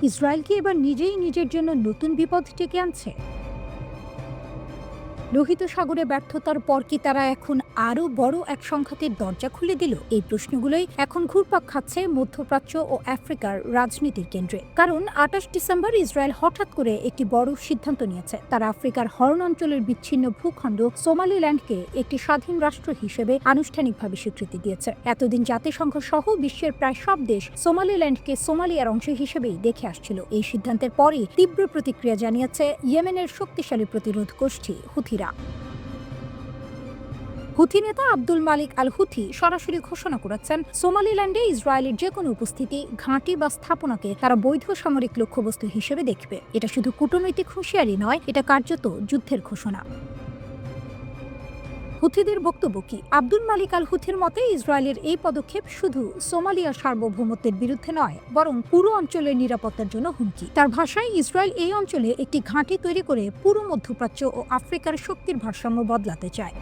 Israel কি এবার নিজেই নিজের জন্য নতুন বিপদ ডেকে আনছে? লোহিত সাগরে ব্যর্থতার পর কি তারা এখন আরও বড় এক সংঘাতের দরজা খুলে দিল? এই প্রশ্নগুলোই এখন ঘুরপাক খাচ্ছে মধ্যপ্রাচ্য ও আফ্রিকার রাজনীতির কেন্দ্রে। কারণ ২৮ ডিসেম্বর ইসরায়েল হঠাৎ করে একটি বড় সিদ্ধান্ত নিয়েছে। তারা আফ্রিকার হর্ন অঞ্চলের বিচ্ছিন্ন ভূখণ্ড সোমালিল্যান্ডকে একটি স্বাধীন রাষ্ট্র হিসেবে আনুষ্ঠানিকভাবে স্বীকৃতি দিয়েছে। এতদিন জাতিসংঘ সহ বিশ্বের প্রায় সব দেশ সোমালিল্যান্ডকে সোমালিয়ার অংশ হিসেবেই দেখে আসছিল। এই সিদ্ধান্তের পরই তীব্র প্রতিক্রিয়া জানিয়েছে ইয়েমেনের শক্তিশালী প্রতিরোধ গোষ্ঠী হুথিরা। হুথি নেতা আব্দুল মালিক আল হুথি সরাসরি ঘোষণা করেছেন, সোমালিল্যান্ডে ইসরায়েলের যে কোনো উপস্থিতি, ঘাঁটি বা স্থাপনাকে তারা বৈধ সামরিক লক্ষ্যবস্তু হিসেবে দেখবে। এটা শুধু কূটনৈতিক হুঁশিয়ারি নয়, এটা কার্যত যুদ্ধের ঘোষণা। হুথিদের বক্তব্য কি? আব্দুল মালিক আল হুথির মতে ইসরায়েলের এই পদক্ষেপ শুধু সোমালিয়ার সার্বভৌমত্বের বিরুদ্ধে নয়, বরং পুরো অঞ্চলের নিরাপত্তার জন্য হুমকি। তার ভাষায়, ইসরায়েল এই অঞ্চলে একটি ঘাঁটি তৈরি করে পুরো মধ্যপ্রাচ্য ও আফ্রিকার শক্তির ভারসাম্য বদলাতে চায়।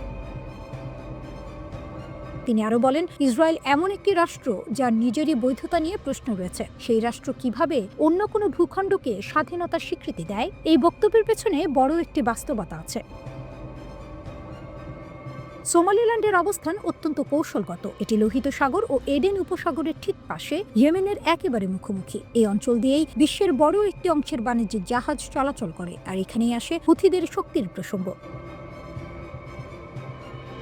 তিনি আরো বলেন, ইসরায়েল এমন একটি রাষ্ট্র যার নিজেরই বৈধতা নিয়ে প্রশ্ন রয়েছে। সেই রাষ্ট্র কিভাবে অন্য কোনো ভূখণ্ডকে স্বাধীনতার স্বীকৃতি দেয়? এই বক্তব্যের পেছনে বড় একটি বাস্তবতা আছে। সোমালিল্যান্ডের অবস্থান অত্যন্ত কৌশলগত। এটি লোহিত সাগর ও এডেন উপসাগরের ঠিক পাশে, ইয়েমেনের একেবারে মুখোমুখি। এই অঞ্চল দিয়েই বিশ্বের বড় একটি অংশের বাণিজ্যিক জাহাজ চলাচল করে, আর এখানেই আসে হুথিদের শক্তির প্রসঙ্গ।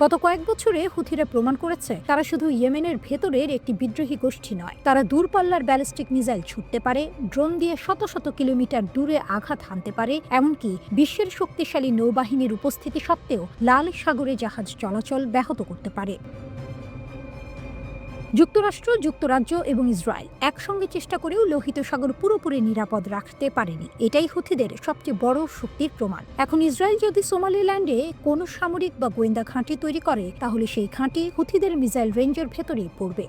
গত কয়েক বছরে হুথিরা প্রমাণ করেছে তারা শুধু ইয়েমেনের ভেতরের একটি বিদ্রোহী গোষ্ঠী নয়, তারা দূরপাল্লার ব্যালিস্টিক মিসাইল ছুটতে পারে, ড্রোন দিয়ে শত শত কিলোমিটার দূরে আঘাত হানতে পারে, এমনকি বিশ্বের শক্তিশালী নৌবাহিনীর উপস্থিতি সত্ত্বেও লাল সাগরে জাহাজ চলাচল ব্যাহত করতে পারে। যুক্তরাষ্ট্র, যুক্তরাজ্য এবং ইসরায়েল একসঙ্গে চেষ্টা করেও লোহিত সাগর পুরোপুরি নিরাপদ রাখতে পারেনি। এটাই হুথিদের সবচেয়ে বড় শক্তির প্রমাণ। এখন ইসরায়েল যদি সোমালিল্যান্ডে কোনো সামরিক বা গোয়েন্দা ঘাঁটি তৈরি করে, তাহলে সেই ঘাঁটি হুথিদের মিসাইল রেঞ্জের ভেতরেই পড়বে।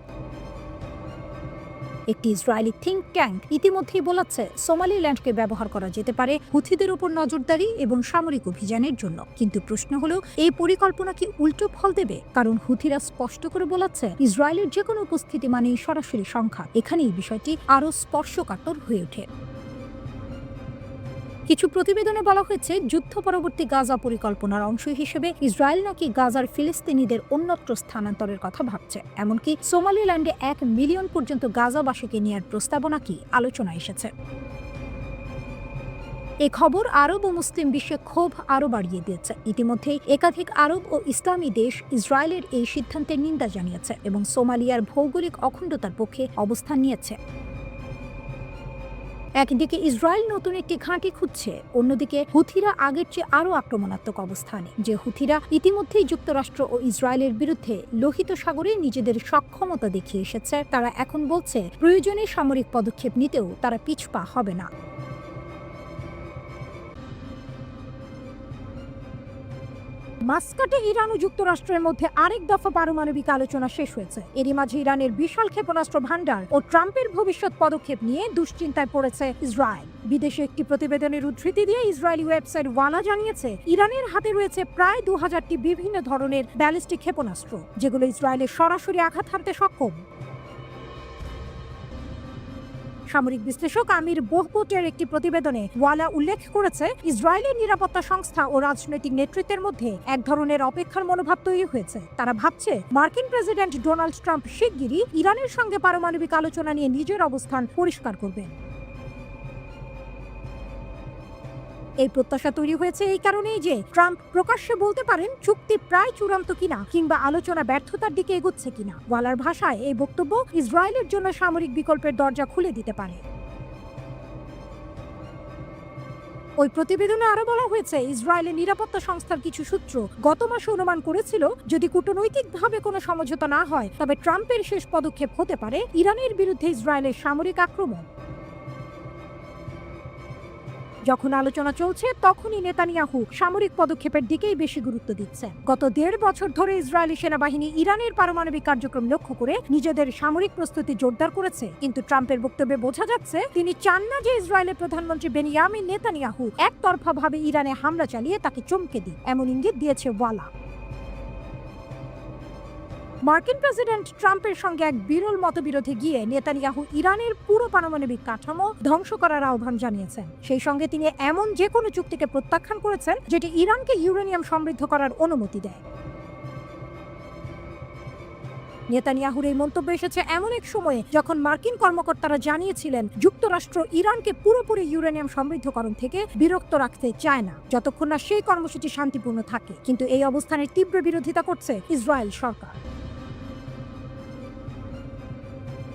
একটি ইসরায়েলি থিঙ্ক ট্যাঙ্ক ইতিমধ্যেই বলেছে সোমালিল্যান্ডকে ব্যবহার করা যেতে পারে হুথিদের উপর নজরদারি এবং সামরিক অভিযানের জন্য। কিন্তু প্রশ্ন হলো, এই পরিকল্পনা কি উল্টো ফল দেবে? কারণ হুথিরা স্পষ্ট করে বলেছে, ইসরায়েলের যে কোনো উপস্থিতি মানেই সরাসরি সংঘাত। এখানেই বিষয়টি আরও স্পর্শকাতর হয়ে ওঠে। কিছু প্রতিবেদনে বলা হয়েছে, যুদ্ধ পরবর্তী গাজা পরিকল্পনার অংশ হিসেবে ইসরায়েল নাকি গাজার ফিলিস্তিনিদের অন্যত্র স্থানান্তরের কথা ভাবছে। এমনকি সোমালিল্যান্ডে ১ মিলিয়ন পর্যন্ত গাজাবাসীকে নেওয়ার প্রস্তাবনা কি আলোচনা এসেছে। এই খবর আরব ও মুসলিম বিশ্বে ক্ষোভ আরও বাড়িয়ে দিয়েছে। ইতিমধ্যেই একাধিক আরব ও ইসলামী দেশ ইসরায়েলের এই সিদ্ধান্তের নিন্দা জানিয়েছে এবং সোমালিয়ার ভৌগোলিক অখণ্ডতার পক্ষে অবস্থান নিয়েছে। একদিকে ইসরায়েল নতুন একটি ঘাঁটি খুঁজছে, অন্যদিকে হুথিরা আগের চেয়ে আরও আক্রমণাত্মক অবস্থানে। যে হুথিরা ইতিমধ্যেই যুক্তরাষ্ট্র ও ইসরায়েলের বিরুদ্ধে লোহিত সাগরে নিজেদের সক্ষমতা দেখিয়ে এসেছে, তারা এখন বলছে প্রয়োজনে সামরিক পদক্ষেপ নিতেও তারা পিছপা হবে না। মাস্কাটে ইরান ও যুক্তরাষ্ট্রের মধ্যে আরেক দফা পারমাণবিক আলোচনা শেষ হয়েছে। এরই মাঝে ইরানের বিশাল ক্ষেপণাস্ত্র ভান্ডার ও ট্রাম্পের ভবিষ্যৎ পদক্ষেপ নিয়ে দুশ্চিন্তায় পড়েছে ইসরায়েল। বিদেশে একটি প্রতিবেদনের উদ্ধৃতি দিয়ে ইসরায়েলি ওয়েবসাইট ওয়ালা জানিয়েছে, ইরানের হাতে রয়েছে প্রায় ২০০০টি বিভিন্ন ধরনের ব্যালিস্টিক ক্ষেপণাস্ত্র, যেগুলো ইসরায়েলের সরাসরি আঘাত হানতে সক্ষম। সামরিক বিশ্লেষক আমির বোহবুটের একটি প্রতিবেদনে ওয়ালা উল্লেখ করেছে, ইসরায়েলের নিরাপত্তা সংস্থা ও রাজনৈতিক নেতৃত্বের মধ্যে এক ধরনের অপেক্ষার মনোভাব তৈরি হয়েছে। তারা ভাবছে, মার্কিন প্রেসিডেন্ট ডোনাল্ড ট্রাম্প শিগগিরই ইরানের সঙ্গে পারমাণবিক আলোচনা নিয়ে নিজের অবস্থান পরিষ্কার করবেন। এই প্রত্যাশা তৈরি হয়েছে এই কারণেই যে ট্রাম্প প্রকাশ্যে বলতে পারেন চুক্তি প্রায় চূড়ান্ত কিনা কিংবা আলোচনা ব্যর্থতার দিকে এগোচ্ছে কিনা। ওয়ালার ভাষায়, এই বক্তব্য ইসরায়েলের জন্য সামরিক বিকল্পের দরজা খুলে দিতে পারে। ওই প্রতিবেদনে আরো বলা হয়েছে, ইসরায়েলের নিরাপত্তা সংস্থার কিছু সূত্র গত মাসে অনুমান করেছিল, যদি কূটনৈতিকভাবে কোনো সমঝোতা না হয়, তবে ট্রাম্পের শেষ পদক্ষেপ হতে পারে ইরানের বিরুদ্ধে ইসরায়েলের সামরিক আক্রমণ। যখন আলোচনা চলছে, তখনই নেতানিয়াহু সামরিক পদক্ষেপের দিকেই বেশি গুরুত্ব দিচ্ছেন। গত ১.৫ বছর ধরে ইসরায়েলি সেনাবাহিনী ইরানের পারমাণবিক কার্যক্রম লক্ষ্য করে নিজেদের সামরিক প্রস্তুতি জোরদার করেছে। কিন্তু ট্রাম্পের বক্তব্যে বোঝা যাচ্ছে, তিনি চান না যে ইসরায়েলের প্রধানমন্ত্রী বেনিয়ামিন নেতানিয়াহু একতরফাভাবে ইরানে হামলা চালিয়ে তাকে চমকে দিক, এমন ইঙ্গিত দিয়েছে ওয়ালা। মার্কিন প্রেসিডেন্ট ট্রাম্পের সঙ্গে এক বিরল মতবিরোধে গিয়ে নেতানিয়াহু ইরানের পুরো পারমাণবিক কাঠামো ধ্বংস করার আহ্বান জানিয়েছেন। সেই সঙ্গে তিনি এমন যে কোনো চুক্তিকে প্রত্যাখ্যান করেছেন যেটি ইরানকে ইউরেনিয়াম সমৃদ্ধ করার অনুমতি দেয়। নেতানিয়াহুর এই মন্তব্য এসেছে এমন এক সময়ে যখন মার্কিন কর্মকর্তারা জানিয়েছিলেন যুক্তরাষ্ট্র ইরানকে পুরোপুরি ইউরেনিয়াম সমৃদ্ধকরণ থেকে বিরত রাখতে চায় না যতক্ষণ না সেই কর্মসূচি শান্তিপূর্ণ থাকে। কিন্তু এই অবস্থানের তীব্র বিরোধিতা করছে ইসরায়েল সরকার।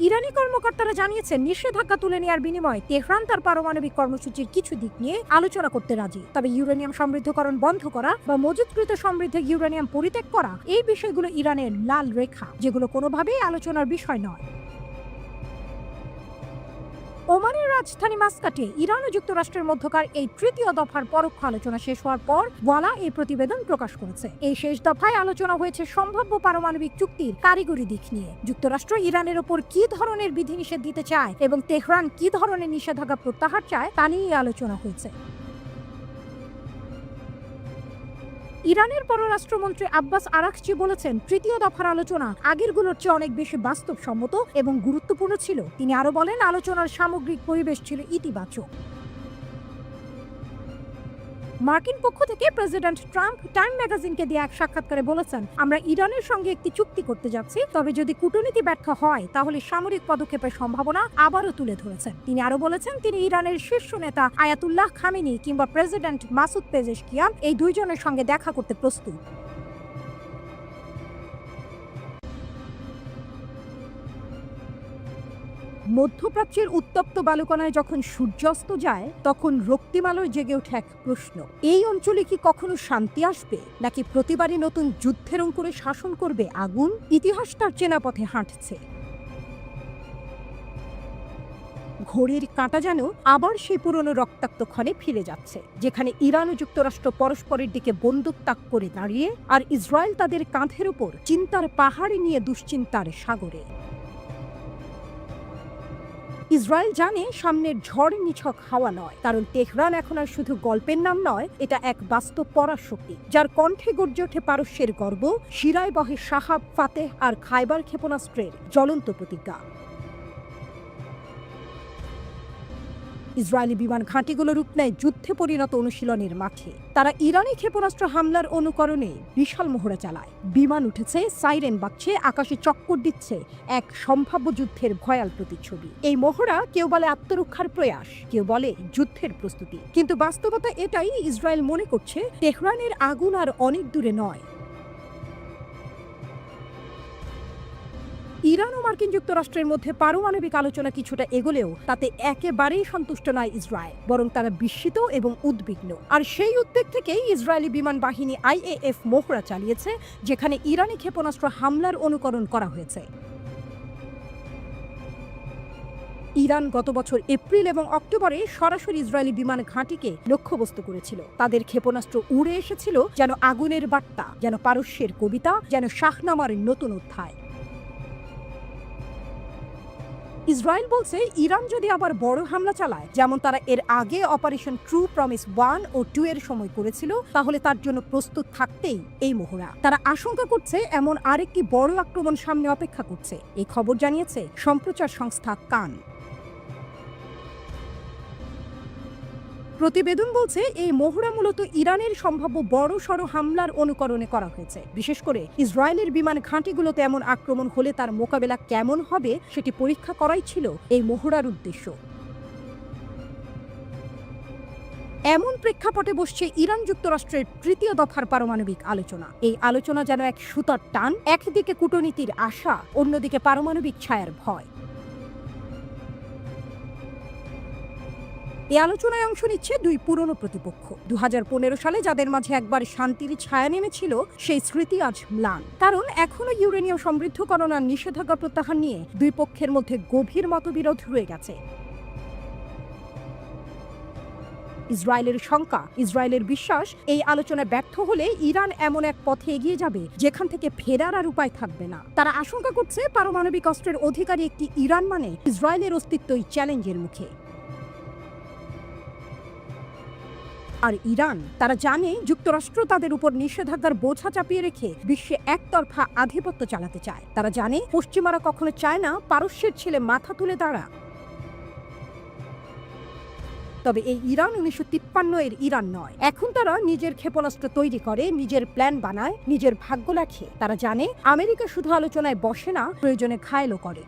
ইরানি কর্মকর্তারা জানিয়েছেন নিষেধাজ্ঞা তুলে নেওয়ার বিনিময়ে তেহরান তার পারমাণবিক কর্মসূচির কিছু দিক নিয়ে আলোচনা করতে রাজি। তবে ইউরেনিয়াম সমৃদ্ধকরণ বন্ধ করা বা মজুতকৃত সমৃদ্ধ ইউরেনিয়াম পরিত্যাগ করা এই বিষয়গুলো ইরানের লাল রেখা, যেগুলো কোনোভাবেই আলোচনার বিষয় নয়। ওমানের রাজধানী মাস্কাটে ইরান ও যুক্তরাষ্ট্রের মধ্যকার এই তৃতীয় দফার পরোক্ষ আলোচনা শেষ হওয়ার পর ওয়ালা এই প্রতিবেদন প্রকাশ করেছে। এই শেষ দফায় আলোচনা হয়েছে সম্ভাব্য পারমাণবিক চুক্তির কারিগরি দিক নিয়ে। যুক্তরাষ্ট্র ইরানের ওপর কি ধরনের বিধিনিষেধ দিতে চায় এবং তেহরান কি ধরনের নিষেধাজ্ঞা প্রত্যাহার চায় তা নিয়ে আলোচনা হয়েছে। ইরানের পররাষ্ট্রমন্ত্রী আব্বাস আরাকচি বলেছেন তৃতীয় দফার আলোচনা আগেরগুলোর চেয়ে অনেক বেশি বাস্তবসম্মত এবং গুরুত্বপূর্ণ ছিল। তিনি আরো বলেন আলোচনার সামগ্রিক পরিবেশ ছিল ইতিবাচক। মার্কিন পক্ষ থেকে প্রেসিডেন্ট ট্রাম্প টাইম ম্যাগাজিনকে দিয়ে এক সাক্ষাৎকারে বলেছেন, আমরা ইরানের সঙ্গে একটি চুক্তি করতে যাচ্ছি, তবে যদি কূটনীতি ব্যর্থ হয় তাহলে সামরিক পদক্ষেপের সম্ভাবনা আবারও তুলে ধরেছেন। তিনি আরো বলেছেন তিনি ইরানের শীর্ষ নেতা আয়াতুল্লাহ খামেনি কিংবা প্রেসিডেন্ট মাসুদ পেজেশকিয়ান এই দুইজনের সঙ্গে দেখা করতে প্রস্তুত। মধ্যপ্রাচ্যের উত্তপ্ত বালুকণায় যখন সূর্যাস্ত যায় তখন রক্তিমালয় জেগে ওঠে এক প্রশ্ন, এই অঞ্চলে কি কখনো শান্তি আসবে নাকি প্রতিবারই নতুন যুদ্ধের অঙ্কুরে শাসন করবে আগুন? ইতিহাস তার চেনা পথে হাঁটছে। ঘড়ির কাঁটা যেন আবার সেই পুরনো রক্তাক্ত ক্ষণে ফিরে যাচ্ছে, যেখানে ইরান ও যুক্তরাষ্ট্র পরস্পরের দিকে বন্দুক তাক করে দাঁড়িয়ে আর ইসরায়েল তাদের কাঁধের উপর চিন্তার পাহাড় নিয়ে দুশ্চিন্তার সাগরে। ইসরায়েল জানে সামনের ঝড় নিছক হাওয়া নয়, কারণ তেহরান এখন আর শুধু গল্পের নাম নয়, এটা এক বাস্তব পরাশক্তি যার কণ্ঠে গর্জে ওঠে পারস্যের গর্ব, শিরায় বহে সাহাব, ফাতেহ আর খায়বার ক্ষেপণাস্ত্রের জ্বলন্ত প্রতিজ্ঞা। ইসরায়েলি বিমান ঘাঁটিগুলো রূপ নেয় যুদ্ধে পরিণত অনুশীলনের মাঠে। তারা ইরানি ক্ষেপণাস্ত্র হামলার অনুকরণে বিশাল মহড়া চালায়। বিমান উঠেছে, সাইরেন বাজছে, আকাশে চক্কর দিচ্ছে এক সম্ভাব্য যুদ্ধের ভয়াল প্রতিচ্ছবি। এই মহড়া কেউ বলে আত্মরক্ষার প্রয়াস, কেউ বলে যুদ্ধের প্রস্তুতি। কিন্তু বাস্তবতা এটাই, ইসরায়েল মনে করছে তেহরানের আগুন আর অনেক দূরে নয়। ইরান ও মার্কিন যুক্তরাষ্ট্রের মধ্যে পারমাণবিক আলোচনা কিছুটা এগোলেও তাতে একেবারেই সন্তুষ্ট নয় ইসরায়েল, বরং তারা বিস্মিত এবং উদ্বিগ্ন। আর সেই উদ্বেগ থেকেই ইসরায়েলি বিমান বাহিনী IAF মহড়া চালিয়েছে, যেখানে ইরানি ক্ষেপণাস্ত্র হামলার অনুকরণ করা হয়েছে। ইরান গত বছর এপ্রিল এবং অক্টোবরে সরাসরি ইসরায়েলি বিমান ঘাঁটিকে লক্ষ্যবস্তু করেছিল। তাদের ক্ষেপণাস্ত্র উড়ে এসেছিল যেন আগুনের বার্তা, যেন পারস্যের কবিতা, যেন শাহনামার নতুন অধ্যায়। ইসরায়েল বলছে ইরান যদি আবার বড় হামলা চালায়, যেমন তারা এর আগে অপারেশন ট্রু প্রমিস 1 ও 2 এর সময় করেছিল, তাহলে তার জন্য প্রস্তুত থাকতেই এই মহড়া। তারা আশঙ্কা করছে এমন আরেকটি বড় আক্রমণ সামনে অপেক্ষা করছে। এই খবর জানিয়েছে সম্প্রচার সংস্থা কান। প্রতিবেদন বলছে এই মহড়া মূলত ইরানের সম্ভাব্য বড় সড় হামলার অনুকরণে করা হয়েছে। বিশেষ করে ইসরায়েলের বিমান ঘাঁটিগুলোতে এমন আক্রমণ হলে তার মোকাবেলা কেমন হবে সেটি পরীক্ষা করাই ছিল এই মহড়ার উদ্দেশ্য। এমন প্রেক্ষাপটে বসছে ইরান যুক্তরাষ্ট্রের তৃতীয় দফার পারমাণবিক আলোচনা। এই আলোচনা যেন এক সুতার টান, একদিকে কূটনীতির আশা, অন্যদিকে পারমাণবিক ছায়ার ভয়। এই আলোচনায় অংশ নিচ্ছে দুই পুরনো প্রতিপক্ষ। 2015 সালে যাদের মাঝে একবার শান্তির ছায়া নেমেছিল, সেই স্মৃতি আজ ম্লান। কারণ এখনো ইউরেনিয়াম সমৃদ্ধকরণ আর নিষেধাজ্ঞা প্রত্যাহার নিয়ে দুই পক্ষের মধ্যে গভীর মতবিরোধ রয়ে গেছে। ইসরায়েলের শঙ্কা, ইসরায়েলের বিশ্বাস, এই আলোচনায় ব্যর্থ হলে ইরান এমন এক পথে এগিয়ে যাবে যেখান থেকে ফেরার আর উপায় থাকবে না। তারা আশঙ্কা করছে পারমাণবিক অস্ত্রের অধিকারী একটি ইরান মানে ইসরায়েলের অস্তিত্বই চ্যালেঞ্জের মুখে। আর ইরান, তারা জানে যুক্তরাষ্ট্র তাদের উপর নিষেধাজ্ঞার বোঝা চাপিয়ে রেখে বিশ্বে একতরফা আধিপত্য চালাতে চায়। তারা জানে পশ্চিমারা কখনো চায় না পারস্যের ছেলে মাথা তুলে দাঁড়া। তবে এই ইরান 1953 এর ইরান নয়। এখন তারা নিজের ক্ষেপণাস্ত্র তৈরি করে, নিজের প্ল্যান বানায়, নিজের ভাগ্য লেখে। তারা জানে আমেরিকা শুধু আলোচনায় বসে না, প্রয়োজনে ঘায়েলও করে।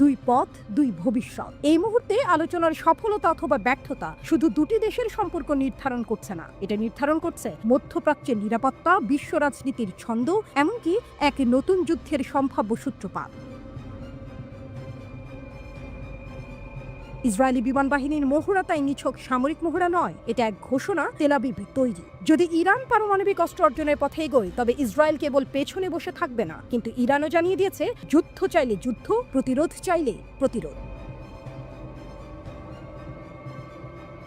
দুই পথ, দুই ভবিষ্যৎ। এই মুহূর্তে আলোচনার সফলতা অথবা ব্যর্থতা শুধু দুটি দেশের সম্পর্ক নির্ধারণ করছে না, এটা নির্ধারণ করছে মধ্যপ্রাচ্যের নিরাপত্তা, বিশ্ব রাজনীতির ছন্দ, এমনকি এক নতুন যুদ্ধের সম্ভাব্য সূত্রপাত। ইসরায়েলি বিমান বাহিনীর মহড়া তাই নিছক সামরিক মহড়া নয়, এটা এক ঘোষণা তেল আবিব তৈরি। যদি ইরান পারমাণবিক অস্ত্র অর্জনের পথে এগোয়, তবে ইসরায়েল কেবল পেছনে বসে থাকবে না, কিন্তু ইরানও জানিয়ে দিয়েছে যুদ্ধ চাইলে যুদ্ধ, প্রতিরোধ চাইলে প্রতিরোধ।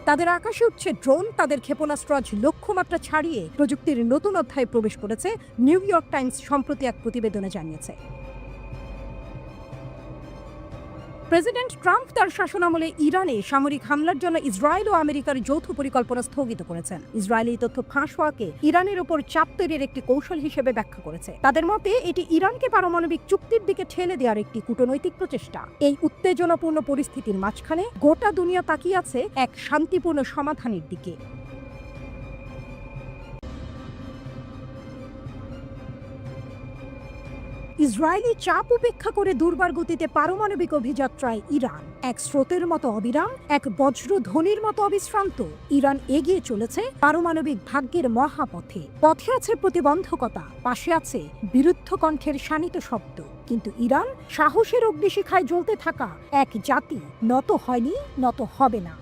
তাদের আকাশে উঠছে ড্রোন, তাদের ক্ষেপণাস্ত্র আজ লক্ষ্যমাত্রা ছাড়িয়ে প্রযুক্তির নতুন অধ্যায়ে প্রবেশ করেছে, নিউ ইয়র্ক টাইমস সম্প্রতি এক প্রতিবেদনে জানিয়েছে। প্রেসিডেন্ট ট্রাম্প তার শাসনামলে ইরানে সামরিক হামলার জন্য ইসরায়েল ও আমেরিকার যৌথ পরিকল্পনা স্থগিত করেছেন। ইসরায়েলি তথ্য ফাঁস হওয়াকে ইরানের ওপর চাপ তৈরির একটি কৌশল হিসেবে ব্যাখ্যা করেছে। তাদের মতে এটি ইরানকে পারমাণবিক চুক্তির দিকে ঠেলে দেওয়ার একটি কূটনৈতিক প্রচেষ্টা। এই উত্তেজনাপূর্ণ পরিস্থিতির মাঝখানে গোটা দুনিয়া তাকিয়ে আছে এক শান্তিপূর্ণ সমাধানের দিকে। ইসরায়েলি চাপ উপেক্ষা করে দুর্বার গতিতে পারমাণবিক অভিযাত্রায় ইরান এক স্রোতের মতো অবিরাম, এক বজ্রধ্বনির মতো অবিশ্রান্ত। ইরান এগিয়ে চলেছে পারমাণবিক ভাগ্যের মহাপথে। পথে আছে প্রতিবন্ধকতা, পাশে আছে বিরুদ্ধ কণ্ঠের শানিত শব্দ, কিন্তু ইরান সাহসের অগ্নিশিখায় জ্বলতে থাকা এক জাতি, নত হয়নি, নত হবে না।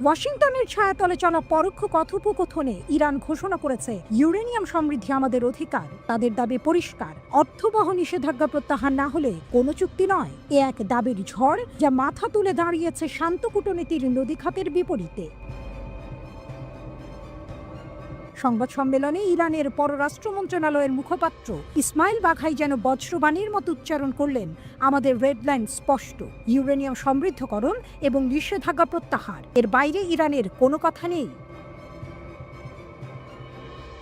ওয়াশিংটনের ছায়াতলে চলা পরোক্ষ কথোপকথনে ইরান ঘোষণা করেছে ইউরেনিয়াম সমৃদ্ধি আমাদের অধিকার। তাদের দাবি পরিষ্কার, অর্থবহ নিষেধাজ্ঞা প্রত্যাহার না হলে কোনো চুক্তি নয়। এ এক দাবির ঝড় যা মাথা তুলে দাঁড়িয়েছে শান্ত কূটনীতির নদীখাতের বিপরীতে। সংবাদ সম্মেলনে ইরানের পররাষ্ট্র মন্ত্রণালয়ের মুখপাত্র ইসমাইল বাঘাই যেন বজ্রবাণীর মতো উচ্চারণ করলেন, আমাদের রেড লাইন স্পষ্ট, ইউরেনিয়াম সমৃদ্ধকরণ এবং নিষেধাজ্ঞা প্রত্যাহার, এর বাইরে ইরানের কোনো কথা নেই।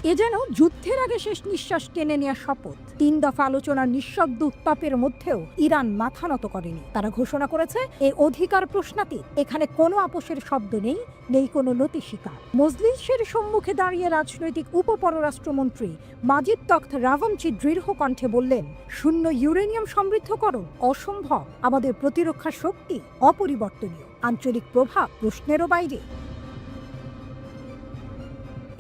এ যেন যুদ্ধের আগে শেষ নিঃশ্বাস টেনে নেওয়া শপথ। 3 দফা আলোচনার নিঃশব্দ উত্তাপের মধ্যেও ইরান মাথা নত করেনি। তারা ঘোষণা করেছে এই অধিকার প্রশ্নাতীত, এখানে কোনো আপোষের শব্দ নেই, নেই কোনো নতি স্বীকার। মজলিসের সম্মুখে দাঁড়িয়ে রাজনৈতিক উপপররাষ্ট্রমন্ত্রী মাজিদ তখত রাভামচি দৃঢ় কণ্ঠে বললেন, শূন্য ইউরেনিয়াম সমৃদ্ধকরণ অসম্ভব, আমাদের প্রতিরক্ষা শক্তি অপরিবর্তনীয়, আঞ্চলিক প্রভাব প্রশ্নেরও বাইরে।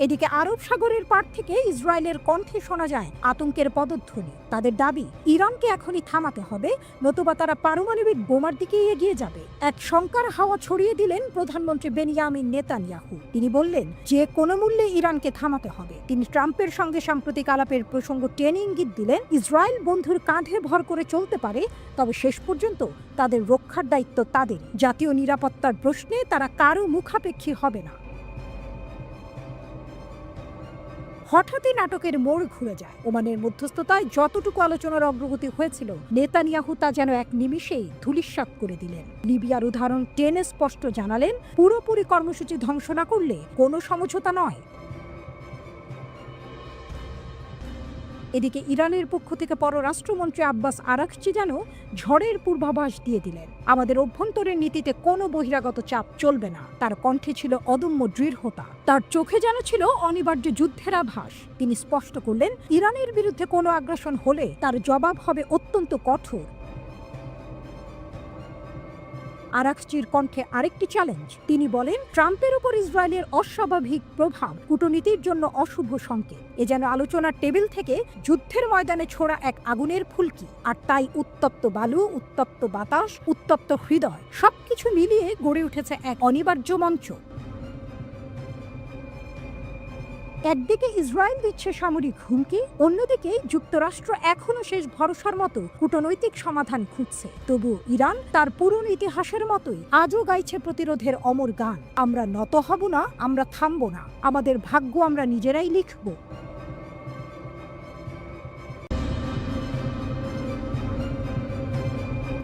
এদিকে আরব সাগরের পার থেকে ইসরায়েলের কণ্ঠে শোনা যায় আতঙ্কের পদধ্বনি। তাদের দাবি ইরানকে এখনই থামাতে হবে, নতুবা তারা পারমাণবিক বোমার দিকে এগিয়ে যাবে। এক শঙ্কার হাওয়া ছড়িয়ে দিলেন প্রধানমন্ত্রী বেনিয়ামিন নেতানিয়াহু। তিনি বললেন যে কোনো মূল্যে ইরানকে থামাতে হবে। তিনি ট্রাম্পের সঙ্গে সাম্প্রতিক আলাপের প্রসঙ্গ টেনে ইঙ্গিত দিলেন, ইসরায়েল বন্ধুর কাঁধে ভর করে চলতে পারে, তবে শেষ পর্যন্ত তাদের রক্ষার দায়িত্ব তাদের। জাতীয় নিরাপত্তার প্রশ্নে তারা কারো মুখাপেক্ষী হবে না। হঠাৎই নাটকের মোড় ঘুরে যায়। ওমানের মধ্যস্থতায় যতটুকু আলোচনার অগ্রগতি হয়েছিল, নেতানিয়াহু তা যেন এক নিমিষেই ধূলিসাৎ করে দিলেন। লিবিয়ার উদাহরণ টেনে স্পষ্ট জানালেন, পুরোপুরি কর্মসূচি ধ্বংস না করলে কোনো সমঝোতা নয়। এদিকে ইরানের পক্ষ থেকে পররাষ্ট্রমন্ত্রী আব্বাস আরাকচি যেন ঝড়ের পূর্বাভাস দিয়ে দিলেন, আমাদের অভ্যন্তরীণ নীতিতে কোনো বহিরাগত চাপ চলবে না। তার কণ্ঠে ছিল অদম্য দৃঢ়তা, তার চোখে যেন ছিল অনিবার্য যুদ্ধের আভাস। তিনি স্পষ্ট করলেন, ইরানের বিরুদ্ধে কোনো আগ্রাসন হলে তার জবাব হবে অত্যন্ত কঠোর। আরাকচির কণ্ঠে আরেকটি চ্যালেঞ্জ। তিনি বলেন, ট্রাম্পের উপর ইসরায়েলের অস্বাভাবিক প্রভাব কূটনীতির জন্য অশুভ সংকেত। এ যেন আলোচনার টেবিল থেকে যুদ্ধের ময়দানে ছোড়া এক আগুনের ফুলকি। আর তাই উত্তপ্ত বালু, উত্তপ্ত বাতাস, উত্তপ্ত হৃদয় সবকিছু মিলিয়ে গড়ে উঠেছে এক অনিবার্য মঞ্চ। একদিকে ইসরায়েল দিচ্ছে সামরিক হুমকি, অন্যদিকে যুক্তরাষ্ট্র এখনো শেষ ভরসার মতো কূটনৈতিক সমাধান খুঁজছে। তবু ইরান তার পুরনো ইতিহাসের মতোই আজও গাইছে প্রতিরোধের অমর গান, আমরা নত হব না, আমরা থামব না, আমাদের ভাগ্য আমরা নিজেরাই লিখব।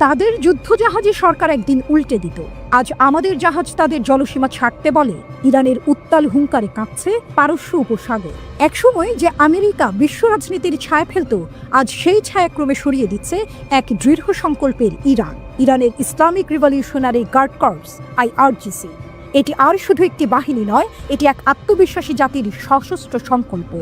তাদের যুদ্ধজাহাজে সরকার একদিন উল্টে দিত। আজ আমাদের জাহাজ তাদের জলসীমা ছাড়তে বলে। ইরানের উত্তাল হুঙ্কারে কাঁপছে পারস্য উপসাগর। একসময় যে আমেরিকা বিশ্ব রাজনীতির ছায়া ফেলত, আজ সেই ছায়া ক্রমে সরিয়ে দিচ্ছে এক দৃঢ় সংকল্পের ইরান। ইরানের Islamic revolutionary guard Corps IRGC। এটি আর শুধু একটি বাহিনী নয়, এটি এক আত্মবিশ্বাসী জাতির সশস্ত্র সংকল্প।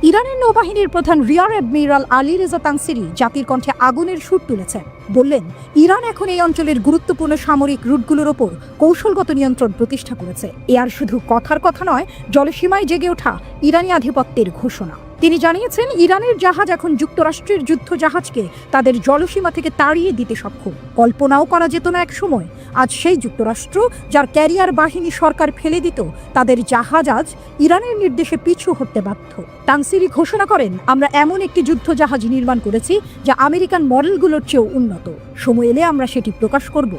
ইরানের নৌবাহিনীর প্রধান রিয়ার অ্যাডমিরাল আলী রেজা তানসিরি জাতির কণ্ঠে আগুনের সুর তুলেছেন। বললেন, ইরান এখন এই অঞ্চলের গুরুত্বপূর্ণ সামরিক রুটগুলোর ওপর কৌশলগত নিয়ন্ত্রণ প্রতিষ্ঠা করেছে। এ আর শুধু কথার কথা নয়, জলসীমায় জেগে ওঠা ইরানি আধিপত্যের ঘোষণা। তিনি জানিয়েছেন, ইরানের জাহাজ এখন যুক্তরাষ্ট্রের যুদ্ধ জাহাজকে তাদের জলসীমা থেকে তাড়িয়ে দিতে সক্ষম। কল্পনাও করা যেত না এক সময় আজ সেই যুক্তরাষ্ট্র, যার ক্যারিয়ার বাহিনী সরকার ফেলে দিত, তাদের জাহাজ আজ ইরানের নির্দেশে পিছু হতে বাধ্য। তানসিরি ঘোষণা করেন, আমরা এমন একটি যুদ্ধ জাহাজ নির্মাণ করেছি যা আমেরিকান মডেলগুলোর চেয়েও উন্নত। সময় এলে আমরা সেটি প্রকাশ করব।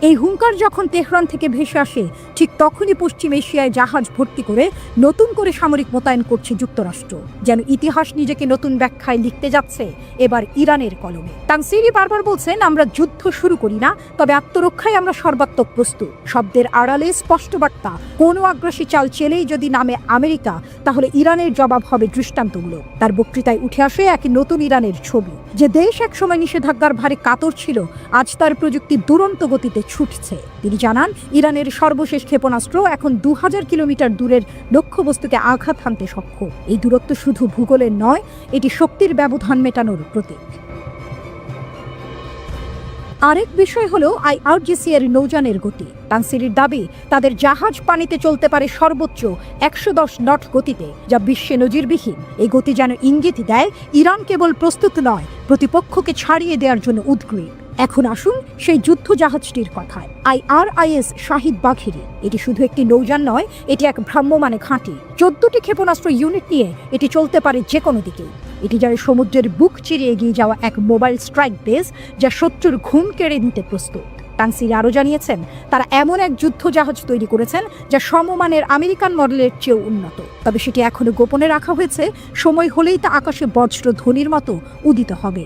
এই হুঙ্কার যখন তেহরান থেকে ভেসে আসে, ঠিক তখনই পশ্চিম এশিয়ায় জাহাজ ভর্তি করে নতুন করে সামরিক মোতায়েন করছে যুক্তরাষ্ট্র। যেন ইতিহাস নিজেকে নতুন ব্যাখ্যায় লিখতে যাচ্ছে এবার ইরানের কলমে। তানসিরি বারবার বলছেন, আমরা যুদ্ধ শুরু করি না, তবে আত্মরক্ষায় আমরা সর্বাত্মক প্রস্তুত। শব্দের আড়ালে স্পষ্ট বার্তা, কোনো আগ্রাসী চাল চেলেই যদি নামে আমেরিকা, তাহলে ইরানের জবাব হবে দৃষ্টান্তমূলক। তার বক্তৃতায় উঠে আসে এক নতুন ইরানের ছবি। যে দেশ একসময় নিষেধাজ্ঞার ভারে কাতর ছিল, আজ তার প্রযুক্তি দুরন্ত গতিতে ছুটছে। তিনি জানান, ইরানের সর্বশেষ ক্ষেপণাস্ত্র এখন 2000 কিলোমিটার দূরের লক্ষ্যবস্তুকে আঘাত হানতে সক্ষম। এই দূরত্ব শুধু ভূগোলের নয়, এটি শক্তির ব্যবধান মেটানোর প্রতীক। আরেক বিষয় হলো IRGC এর নৌযানের গতি। তানসিরির দাবি, তাদের জাহাজ পানিতে চলতে পারে সর্বোচ্চ 110 নট গতিতে, যা বিশ্বে নজিরবিহীন। এই গতি যেন ইঙ্গিত দেয় ইরান কেবল প্রস্তুত নয়, প্রতিপক্ষকে ছাড়িয়ে দেওয়ার জন্য উদ্গ্রীব। এখন আসুন সেই যুদ্ধ জাহাজটির কথায়। IRIS শাহিদ বাঘেরি। এটি শুধু একটি নৌযান নয়, এটি এক ভ্রাম্যমাণ ঘাঁটি। 14টি ক্ষেপণাস্ত্র ইউনিট নিয়ে এটি চলতে পারে যে কোনো দিকেই। এটি যারা সমুদ্রের বুক চিরে এগিয়ে যাওয়া এক মোবাইল স্ট্রাইক বেস, যা শত্রুর ঘুম কেড়ে নিতে প্রস্তুত। তানসিরি আরও জানিয়েছেন, তারা এমন এক যুদ্ধ জাহাজ তৈরি করেছেন যা সমমানের আমেরিকান মডেলের চেয়েও উন্নত। তবে সেটি এখনো গোপনে রাখা হয়েছে, সময় হলেই তা আকাশে বজ্র ধ্বনির মতো উদিত হবে।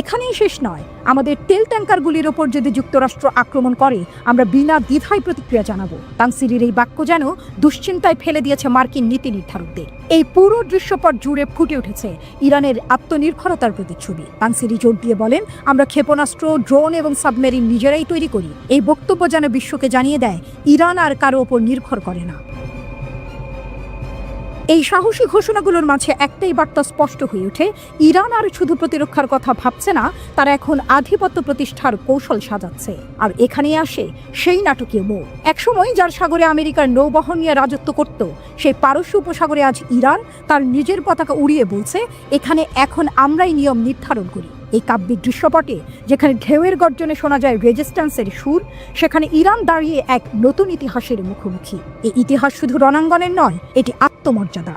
এখানেই শেষ নয়, আমাদের তেল ট্যাঙ্কারগুলির ওপর যদি যুক্তরাষ্ট্র আক্রমণ করে, আমরা বিনা দ্বিধায় প্রতিক্রিয়া জানাবো। তানসিরির এই বাক্য যেন দুশ্চিন্তায় ফেলে দিয়েছে মার্কিন নীতি নির্ধারকদের। এই পুরো দৃশ্যপট জুড়ে ফুটে উঠেছে ইরানের আত্মনির্ভরতার প্রতিচ্ছবি। তানসিরি জোর দিয়ে বলেন, আমরা ক্ষেপণাস্ত্র, ড্রোন এবং সাবমেরিন নিজেরাই তৈরি করি। এই বক্তব্য যেন বিশ্বকে জানিয়ে দেয়, ইরান আর কারো ওপর নির্ভর করে না। এই সাহসী ঘোষণাগুলোর মাঝে একটাই বার্তা স্পষ্ট হয়ে ওঠে, ইরান আর শুধু প্রতিরক্ষার কথা ভাবছে না, তারা এখন আধিপত্য প্রতিষ্ঠার কৌশল সাজাচ্ছে। আর এখানেই আসে সেই নাটকীয় মোড়। একসময় যার সাগরে আমেরিকার নৌবহর নিয়ে রাজত্ব করত, সেই পারস্য উপসাগরে আজ ইরান তার নিজের পতাকা উড়িয়ে বলছে, এখানে এখন আমরাই নিয়ম নির্ধারণ করি। এই কাব্যিক দৃশ্যপটে যেখানে ঢেউয়ের গর্জনে শোনা যায় রেজিস্ট্যান্সের সুর, সেখানে ইরান দাঁড়িয়ে এক নতুন ইতিহাসের মুখোমুখি। এই ইতিহাস শুধু রণাঙ্গনের নয়, এটি আত্মমর্যাদা।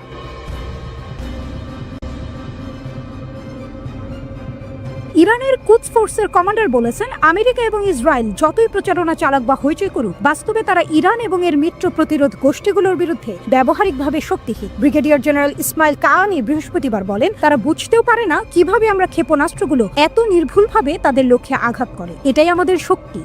ইরানের কুদস ফোর্সের কমান্ডার বলেছেন, আমেরিকা এবং ইসরায়েল যতই প্রচারণা চালাক বা হইচই করুক, বাস্তবে তারা ইরান এবং এর মিত্র প্রতিরোধ গোষ্ঠীগুলোর বিরুদ্ধে ব্যবহারিকভাবে শক্তিহীন। ব্রিগেডিয়ার জেনারেল ইসমাইল কায়ানি বৃহস্পতিবার বলেন, তারা বুঝতেও পারে না কিভাবে আমরা ক্ষেপণাস্ত্রগুলো এত নির্ভুলভাবে তাদের লক্ষ্যে আঘাত করে। এটাই আমাদের শক্তি।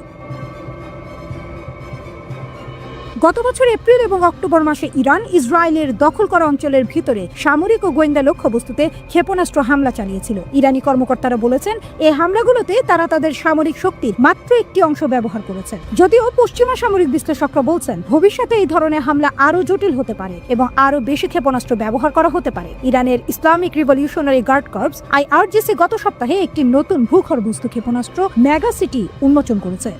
গত বছর এপ্রিল এবং অক্টোবর মাসে ইরান ইসরায়েলের দখল করা অঞ্চলের ভিতরে সামরিক ও গোয়েন্দা লক্ষ্যবস্তুতে ক্ষেপণাস্ত্র হামলা চালিয়েছিল। ইরানি কর্মকর্তারা বলেছেন, এই হামলাগুলোতে তারা তাদের সামরিক শক্তির মাত্র একটি অংশ ব্যবহার করেছেন। যদিও পশ্চিমা সামরিক বিশ্লেষকরা বলছেন, ভবিষ্যতে এই ধরনের হামলা আরও জটিল হতে পারে এবং আরও বেশি ক্ষেপণাস্ত্র ব্যবহার করা হতে পারে। ইরানের Islamic revolutionary guard Corps IRGC গত সপ্তাহে একটি নতুন ভূগর্ভস্থ ক্ষেপণাস্ত্র মেগাসিটি উন্মোচন করেছে।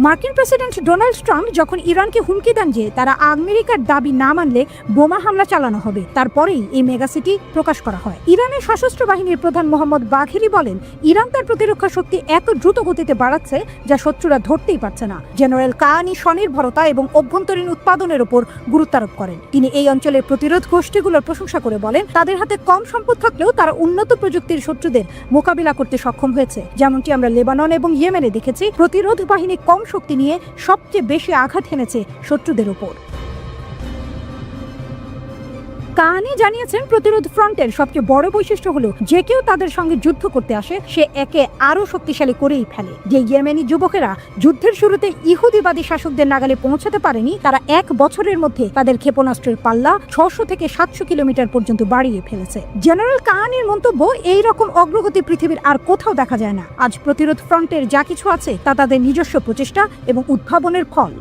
মার্কিন প্রেসিডেন্ট ডোনাল্ড ট্রাম্প যখন ইরানকে হুমকি দেন যে তারা আমেরিকার দাবি না মানলে বোমা হামলা চালানো হবে, তারপরেই এই মেগাসিটি প্রকাশ করা হয়। ইরানের সশস্ত্র বাহিনীর প্রধান মোহাম্মদ বাঘেরি বলেন, ইরান তার প্রতিরক্ষা শক্তি এত দ্রুত গতিতে বাড়াচ্ছে যা শত্রুরা ধরতেই পারছে না। জেনারেল কায়ানি স্বনির্ভরতা এবং অভ্যন্তরীণ উৎপাদনের উপর গুরুত্ব আরোপ করেন। তিনি এই অঞ্চলের প্রতিরোধ গোষ্ঠীগুলোর প্রশংসা করে বলেন, তাদের হাতে কম সম্পদ থাকলেও তারা উন্নত প্রযুক্তির শত্রুদের মোকাবিলা করতে সক্ষম হয়েছে। যেমনটি আমরা লেবানন এবং ইয়েমেনে দেখেছি, প্রতিরোধ বাহিনী কম শক্তি নিয়ে সবচেয়ে বেশি আঘাত হেনেছে শত্রুদের ওপর। কাহানি জানিয়েছেন প্রতিরোধ ফ্রন্টের সবচেয়ে বড় বৈশিষ্ট্য হলো যে কেউ তাদের সঙ্গে যুদ্ধ করতে আসে সে একে আরো শক্তিশালী করেই ফেলে। যে ইয়েমেনি যুবকেরা যুদ্ধের শুরুতে ইহুদিবাদী শাসকদের নাগালে পৌঁছাতে পারেনি, তারা 1 বছরের মধ্যে তাদের ক্ষেপণাস্ত্রের পাল্লা 600 থেকে 700 কিলোমিটার পর্যন্ত বাড়িয়ে ফেলেছে। জেনারেল কাহানির মন্তব্য, এই রকম অগ্রগতি পৃথিবীর আর কোথাও দেখা যায় না। আজ প্রতিরোধ ফ্রন্টের যা কিছু আছে তা তাদের নিজস্ব প্রচেষ্টা এবং উদ্ভাবনের ফল।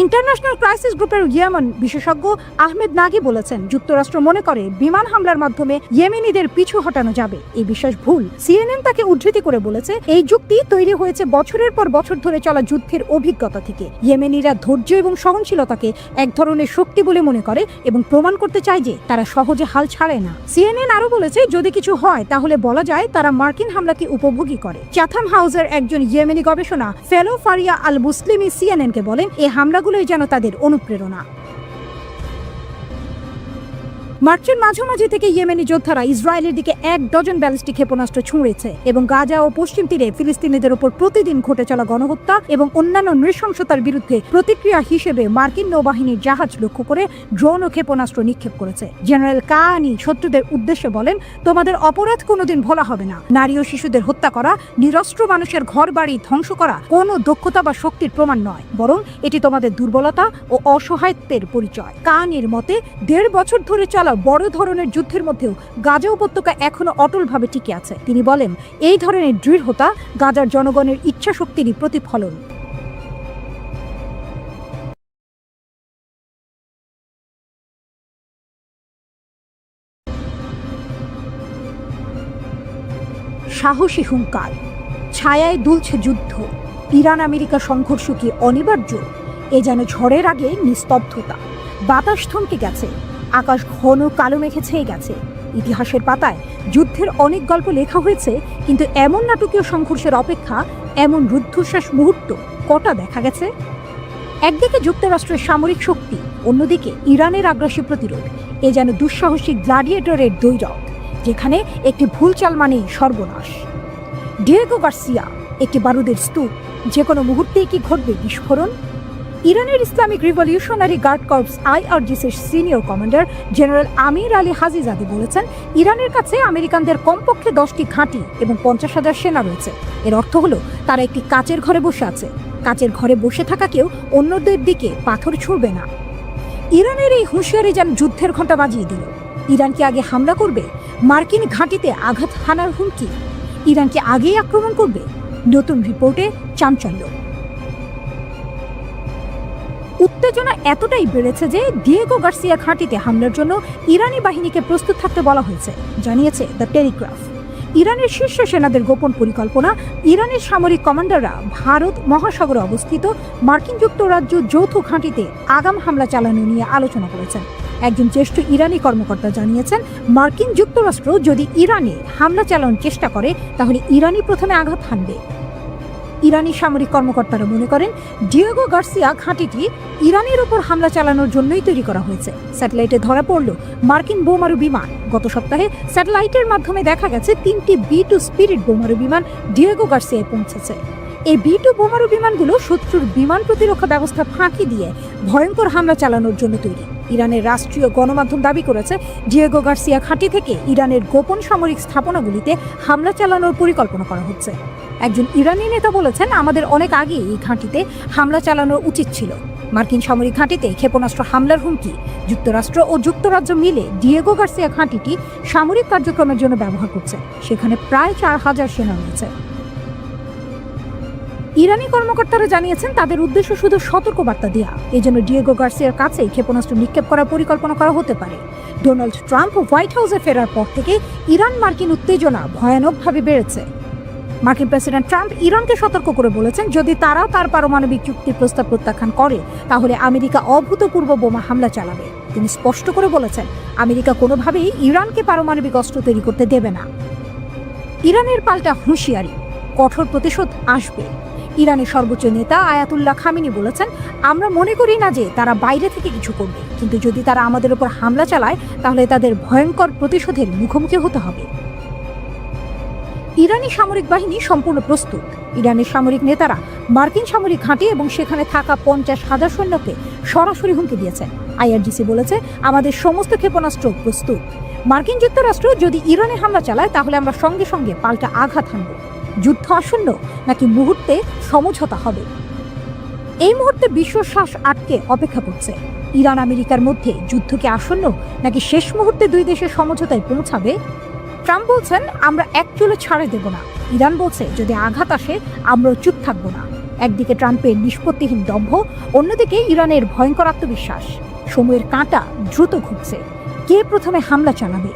ইন্টারন্যাশনাল ক্রাইসিস গ্রুপের ইয়েমেন বিশেষজ্ঞ আহমেদ নাগি বলেছেন, যুক্তরাষ্ট্র মনে করে বিমান হামলার মাধ্যমে ইয়েমেনিদের পিছু হটানো যাবে। এই বিশ্বাস ভুল। সিএনএন তাকে উদ্ধৃতি করে বলেছে, এই যুক্তি তৈরি হয়েছে বছরের পর বছর ধরে চলা যুদ্ধের অভিজ্ঞতা থেকে। ইয়েমেনিরা ধৈর্য এবং সহনশীলতাকে এক ধরনের শক্তি বলে মনে করে এবং প্রমাণ করতে চায় যে তারা সহজে হাল ছাড়ে না। সিএনএন আরো বলেছে, যদি কিছু হয় তাহলে বলা যায় তারা মার্কিন হামলাকে উপভোগী করে। চ্যাথাম হাউসের একজন ইয়েমেনি গবেষণা ফেলো ফারিয়া আল মুসলিমি সিএনএনকে বলেন, এই হামলাগুলোই যেন তাদের অনুপ্রেরণা। মার্চের মাঝামাঝি থেকে ইয়েমেনি যোদ্ধারা ইসরায়েলের দিকে 1 ডজন ব্যালিস্টিক ক্ষেপণাস্ত্র ছুঁড়েছে এবং গাজা ও পশ্চিম তীরে ফিলিস্তিনিদের উপর প্রতিদিন ঘটে চলা গণহত্যা এবং অন্যান্য নৃশংসতার বিরুদ্ধে প্রতিক্রিয়া হিসেবে মার্কিন নৌবাহিনীর জাহাজ লক্ষ্য করে ড্রোন ও ক্ষেপণাস্ত্র নিক্ষেপ করেছে। জেনারেল কাহানি শত্রুদের উদ্দেশ্যে বলেন, তোমাদের অপরাধ কোনোদিন ভোলা হবে না। নারী ও শিশুদের হত্যা করা, নিরস্ত্র মানুষের ঘর বাড়ি ধ্বংস করা কোনো দক্ষতা বা শক্তির প্রমাণ নয়, বরং এটি তোমাদের দুর্বলতা ও অসহায়ত্বের পরিচয়। কাহানির মতে 1.5 বছর ধরে চলা বড় ধরনের যুদ্ধের মধ্যেও গাজা উপত্যকা এখনো অটলভাবে টিকে আছে। তিনি বলেন, এই ধরনের দৃঢ়তা গাজার জনগণের ইচ্ছা শক্তিরই প্রতিফলন। সাহসী হুঙ্কার, ছায়ায় দুলছে যুদ্ধ, ইরান আমেরিকা সংঘর্ষ কি অনিবার্য? এ যেন ঝড়ের আগে নিস্তব্ধতা। বাতাস থমকে গেছে, আকাশ ঘন কালো মেঘে ছেয়ে গেছে। ইতিহাসের পাতায় যুদ্ধের অনেক গল্প লেখা হয়েছে, কিন্তু এমন নাটকীয় সংঘর্ষের অপেক্ষা এমন রুদ্ধশ্বাস মুহূর্ত কটা দেখা গেছে? একদিকে যুক্তরাষ্ট্রের সামরিক শক্তি, অন্যদিকে ইরানের আগ্রাসী প্রতিরোধ। এ যেন দুঃসাহসিক গ্লাডিয়েটরের দ্বৈরথ, যেখানে একটি ভুল চাল মানেই সর্বনাশ। ডিয়েগো গার্সিয়া একটি বারুদের স্তূপ, যে কোনো মুহূর্তেই কি ঘটবে বিস্ফোরণ? ইরানের ইসলামিক রিভলিউশনারি গার্ড কর্পস IRGCর senior commander general Amir Ali Hajizadeh বলেছেন, ইরানের কাছে আমেরিকানদের কমপক্ষে 10টি ঘাঁটি এবং 50,000 সেনা রয়েছে। এর অর্থ হলো তারা একটি কাচের ঘরে বসে আছে। কাচের ঘরে বসে থাকা কেউ অন্যদের দিকে পাথর ছুড়বে না। ইরানের এই হুঁশিয়ারি যেন যুদ্ধের ঘণ্টা বাজিয়ে দিল। ইরান কি আগে হামলা করবে? মার্কিন ঘাঁটিতে আঘাত হানার হুমকি? ইরান কি আগেই আক্রমণ করবে? নতুন রিপোর্টে চাঞ্চল্য। উত্তেজনা এতটাই বেড়েছে যে ডিয়েগো গার্সিয়া ঘাঁটিতে হামলার জন্য ইরানি বাহিনীকে প্রস্তুত থাকতে বলা হয়েছে, জানিয়েছে দ্য টেলিগ্রাফ। ইরানের শীর্ষ সেনাদের গোপন পরিকল্পনা, ইরানের সামরিক কমান্ডাররা ভারত মহাসাগরে অবস্থিত মার্কিন যুক্তরাজ্য যৌথ ঘাঁটিতে আগাম হামলা চালানো নিয়ে আলোচনা করেছেন। একজন জ্যেষ্ঠ ইরানি কর্মকর্তা জানিয়েছেন, মার্কিন যুক্তরাষ্ট্র যদি ইরানে হামলা চালানোর চেষ্টা করে তাহলে ইরানি প্রথমে আঘাত হানবে। ইরানি সামরিক কর্মকর্তারা মনে করেন, ডিয়েগো গার্সিয়া ঘাঁটিটি ইরানের উপর হামলা চালানোর জন্যই তৈরি করা হয়েছে। স্যাটেলাইটে ধরা পড়ল মার্কিন বোমারু বিমান। গত সপ্তাহে স্যাটেলাইটের মাধ্যমে দেখা গেছে 3টি B-2 স্পিরিট বোমারু বিমান ডিয়েগো গার্সিয়ায় পৌঁছেছে। এই B-2 বোমারু বিমানগুলো শত্রুর বিমান প্রতিরক্ষা ব্যবস্থা ফাঁকি দিয়ে ভয়ঙ্কর হামলা চালানোর জন্য তৈরি। ইরানের রাষ্ট্রীয় গণমাধ্যম দাবি করেছে, ডিয়েগো গার্সিয়া ঘাঁটি থেকে ইরানের গোপন সামরিক স্থাপনাগুলিতে হামলা চালানোর পরিকল্পনা করা হচ্ছে। একজন ইরানি নেতা বলেছেন, আমাদের অনেক আগে এই ঘাঁটিতে হামলা চালানো উচিত ছিল। মার্কিন সামরিক ঘাঁটিতে ক্ষেপণাস্ত্র হামলার হুমকি। যুক্তরাষ্ট্র ও যুক্তরাজ্য মিলে ডিয়েগো গার্সিয়া ঘাঁটিটি সামরিক কার্যক্রমের জন্য ব্যবহার করছে। সেখানে প্রায় 4,000 সেনা রয়েছে। ইরানি কর্মকর্তারা জানিয়েছেন, তাদের উদ্দেশ্য শুধু সতর্কবার্তা দেওয়া। এই জন্য ডিয়েগো গার্সিয়ার কাছেই ক্ষেপণাস্ত্র নিক্ষেপ করার পরিকল্পনা করা হতে পারে। ডোনাল্ড ট্রাম্প হোয়াইট হাউসে ফেরার পর থেকে ইরান মার্কিন উত্তেজনা ভয়ানকভাবে বেড়েছে। মার্কিন প্রেসিডেন্ট ট্রাম্প ইরানকে সতর্ক করে বলেছেন, যদি তারা তার পারমাণবিক চুক্তির প্রস্তাব প্রত্যাখ্যান করে তাহলে আমেরিকা অভূতপূর্ব বোমা হামলা চালাবে। তিনি স্পষ্ট করে বলেছেন, আমেরিকা কোনোভাবেই ইরানকে পারমাণবিক অস্ত্র তৈরি করতে দেবে না। ইরানের পাল্টা হুঁশিয়ারি, কঠোর প্রতিশোধ আসবে। ইরানের সর্বোচ্চ নেতা আয়াতুল্লাহ খামেনি বলেছেন, আমরা মনে করি না যে তারা বাইরে থেকে কিছু করবে, কিন্তু যদি তারা আমাদের উপর হামলা চালায় তাহলে তাদের ভয়ঙ্কর প্রতিশোধের মুখোমুখি হতে হবে। ইরানি সামরিক বাহিনী সম্পূর্ণ প্রস্তুত। ইরানের সামরিক নেতারা মার্কিন সামরিক ঘাঁটি এবং সেখানে থাকা 50,000 সৈন্যকে সরাসরি হুমকি দিয়েছেন। আইআরজিসি বলেছে, আমাদের সমস্ত ক্ষেপণাস্ত্র প্রস্তুত। মার্কিন যুক্তরাষ্ট্র যদি ইরানে হামলা চালায় তাহলে আমরা সঙ্গে সঙ্গে পাল্টা আঘাত হানব। যুদ্ধ আসন্ন নাকি মুহূর্তে সমঝোতা হবে? এই মুহূর্তে বিশ্ব শ্বাস আটকে অপেক্ষা করছে। ইরান আমেরিকার মধ্যে যুদ্ধ কি আসন্ন নাকি শেষ মুহূর্তে দুই দেশের সমঝোতায় পৌঁছাবে? ট্রাম্প বলছেন, আমরা এক চুলো ছাড়ে দেব না। ইরান বলছে, যদি আঘাত আসে আমরাও চুপ থাকবো না। একদিকে ট্রাম্পের নিষ্পত্তিহীন দম্ভ, অন্যদিকে ইরানের ভয়ঙ্কর আত্মবিশ্বাস। সময়ের কাঁটা দ্রুত ঘুরছে। কে প্রথমে হামলা চালাবে?